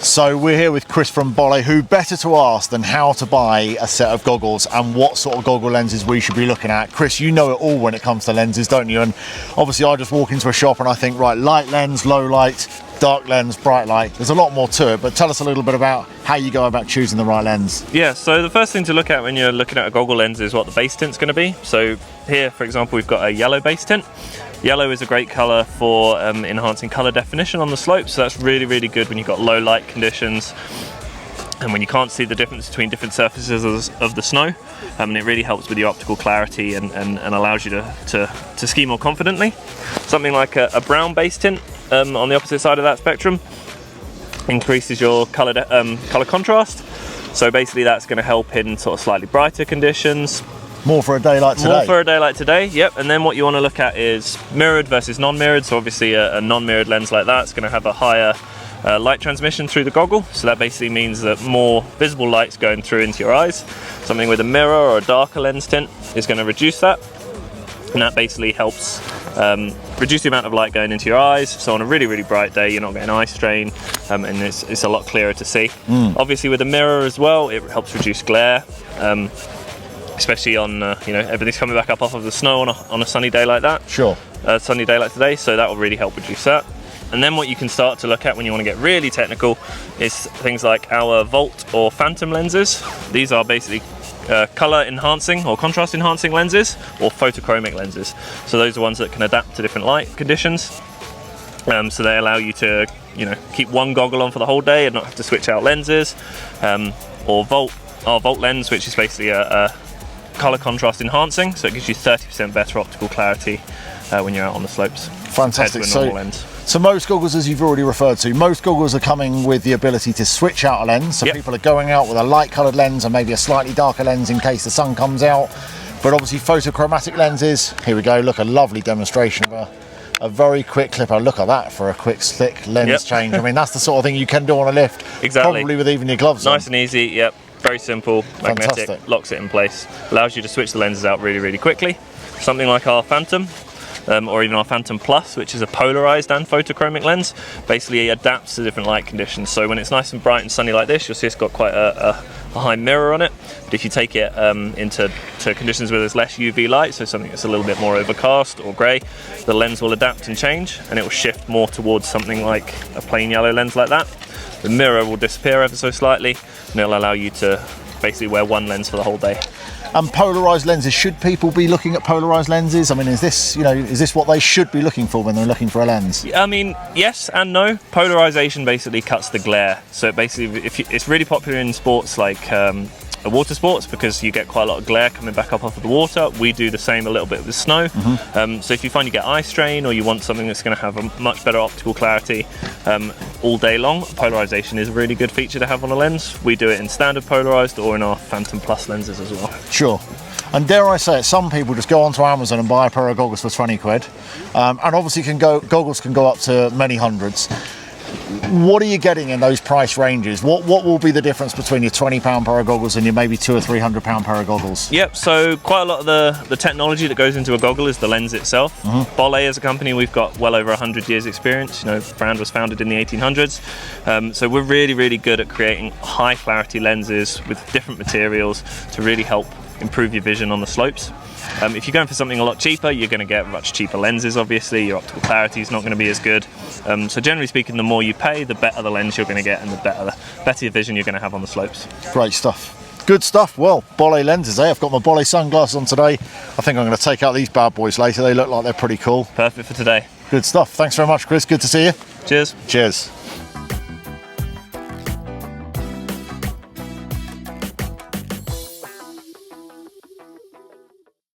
So we're here with Chris from Bolle. Who better to ask than how to buy a set of goggles and what sort of goggle lenses we should be looking at. Chris, you know it all when it comes to lenses, don't you? And obviously I just walk into a shop and I think, right, light lens, low light, dark lens, bright light. There's a lot more to it, but tell us a little bit about how you go about choosing the right lens. Yeah, so the first thing to look at when you're looking at a goggle lens is what the base tint's going to be. So here, for example, we've got a yellow base tint. Yellow is a great colour for enhancing colour definition on the slope, so that's really, really good when you've got low light conditions and when you can't see the difference between different surfaces of the snow. And it really helps with your optical clarity and allows you to ski more confidently. Something like a brown base tint on the opposite side of that spectrum increases your colour contrast. So basically that's going to help in sort of slightly brighter conditions. More for a day like today. More for a day like today, yep. And then what you want to look at is mirrored versus non-mirrored. So obviously a non-mirrored lens like that is going to have a higher light transmission through the goggle. So that basically means that more visible light's going through into your eyes. Something with a mirror or a darker lens tint is going to reduce that. And that basically helps reduce the amount of light going into your eyes. So on a really, really bright day, you're not getting eye strain, and it's a lot clearer to see. Obviously with a mirror as well, it helps reduce glare. Especially on, everything's coming back up off of the snow on a sunny day like that. Sure. Sunny day like today, so that will really help reduce that. And then what you can start to look at when you want to get really technical is things like our Volt or Phantom lenses. These are basically color enhancing or contrast enhancing lenses or photochromic lenses. So those are ones that can adapt to different light conditions. So they allow you to, keep one goggle on for the whole day and not have to switch out lenses. Or our Volt lens, which is basically a color contrast enhancing, so it gives you 30% better optical clarity when you're out on the slopes. Fantastic. Lens. So most goggles, as you've already referred to, most goggles are coming with the ability to switch out a lens. So people are going out with a light coloured lens and maybe a slightly darker lens in case the sun comes out. But obviously photochromatic lenses, here we go, look, a lovely demonstration of a very quick clipper. Look at that for a quick slick lens change. I mean, that's the sort of thing you can do on a lift. Exactly. Probably with even your gloves on. Nice and easy, yep. Very simple, magnetic, Fantastic. locks it in place, allows you to switch the lenses out really, really quickly. Something like our Phantom, or even our Phantom Plus, which is a polarized and photochromic lens, basically adapts to different light conditions. So when it's nice and bright and sunny like this, you'll see it's got quite a high mirror on it. But if you take it into conditions where there's less UV light, so something that's a little bit more overcast or grey, the lens will adapt and change, and it will shift more towards something like a plain yellow lens like that. The mirror will disappear ever so slightly, and it'll allow you to basically wear one lens for the whole day. And polarized lenses, should people be looking at polarized lenses? I mean, is this what they should be looking for when they're looking for a lens? I mean, yes and no. Polarization basically cuts the glare. So basically, it's really popular in sports like water sports because you get quite a lot of glare coming back up off of the water. We do the same a little bit with snow. So if you find you get eye strain or you want something that's going to have a much better optical clarity all day long, polarization is a really good feature to have on a lens. We do it in standard polarized or in our Phantom Plus lenses as well. Sure. And dare I say it, some people just go onto Amazon and buy a pair of goggles for 20 quid. And obviously goggles can go up to many hundreds. What are you getting in those price ranges? What will be the difference between your £20 pair of goggles and your maybe £200 or £300 pair of goggles? Yep, so quite a lot of the technology that goes into a goggle is the lens itself. Bolle as a company, we've got well over 100 years experience. The brand was founded in the 1800s. So we're really, really good at creating high clarity lenses with different materials to really help improve your vision on the slopes. If you're going for something a lot cheaper, you're going to get much cheaper lenses, obviously. Your optical clarity is not going to be as good. So generally speaking, the more you pay, the better the lens you're going to get and the better vision you're going to have on the slopes. Great stuff. Good stuff. Well, Bolle lenses, I've got my Bolle sunglasses on today. I think I'm going to take out these bad boys later. They look like they're pretty cool. Perfect for today. Good stuff. Thanks very much, Chris. Good to see you. Cheers. Cheers.